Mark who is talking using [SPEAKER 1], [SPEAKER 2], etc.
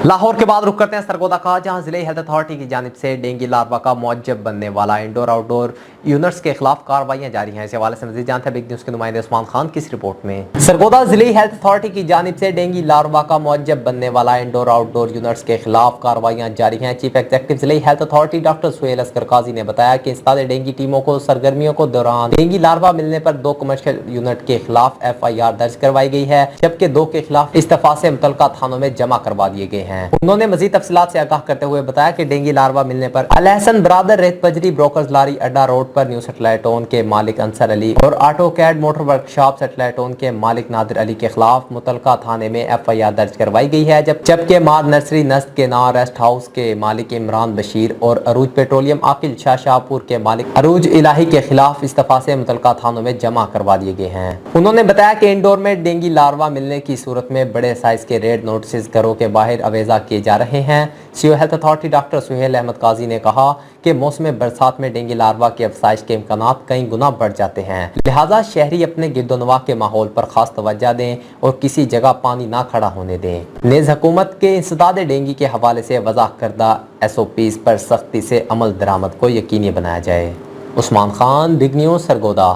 [SPEAKER 1] लाहौर के बाद रुख करते हैं सरगोदा का, जहां जिले हेल्थ अथॉरिटी की जानिब से डेंगू लार्वा का मौजब बनने वाला इंडोर आउटडोर यूनिट्स के खिलाफ कार्रवाइयां जारी हैं। इस हवाले से मजीद जानते हैं बिग न्यूज के नुमाइंदे उस्मान खान की इस रिपोर्ट में। सरगोदा जिले हेल्थ अथॉरिटी की जानिब से डेंगू लार्वा का मौजब बनने वाला इंडोर आउटडोर यूनिट्स के खिलाफ कार्रवाइयां जारी हैं। चीफ एग्जीक्यूटिव जिले health authority doctor Suhail Asghar Qazi ने बताया कि इंसदाद डेंगू टीमों को सरगर्मियों को दौरान डेंगू लार्वा मिलने पर 2 कमर्शियल यूनिट के खिलाफ FIR दर्ज करवाई गई है, जबकि 2 के खिलाफ इस्तफा से मुतलका थानों में जमा करवा दिए गए हैं। उन्होंने मजीद तफसीलात से आगाह करते हुए बताया कि डेंगू लार्वा मिलने पर अलहसन ब्रादर रेत बजरी ब्रोकर्स लारी अड्डा रोड पर न्यू सैटेलाइट ओन के मालिक अंसर अली और auto cad motor workshop satellite ओन के मालिक नादिर अली के खिलाफ मुतलका थाने में FIR दर्ज करवाई गई है, जबकि माद नर्सरी नस्त के ना रेस्ट हाउस के मालिक इमरान बशीर और अरूज पेट्रोलियम आकिल शाह शाहपुर के मालिक अरूज इलाही के खिलाफ इस्तफा से मुतलका थानों में जमा करवा दिए गए हैं। उन्होंने बताया कि इंडोर में डेंगू लार्वा मिलने की सूरत में बड़े साइज के रेड नोटिस घरों के बाहर अवेजा किए जा रहे हैं। CO health authority doctor Suhail Ahmed Qazi ने कहा कि मौसम बरसात में डेंगू लार्वा की अफसाइश के इम्कानात कई गुना बढ़ जाते हैं, लिहाजा शहरी अपने गिरदोनवा के माहौल पर खास तवज्जो दें और किसी जगह पानी ना खड़ा होने दें। नेज़ हुकूमत के इंसदाद डेंगू के हवाले से वज़ाह करदा SOPs पर सख्ती से अमल दरामद को यकीनी बनाया जाए। Usman Khan, big news, Sargodha.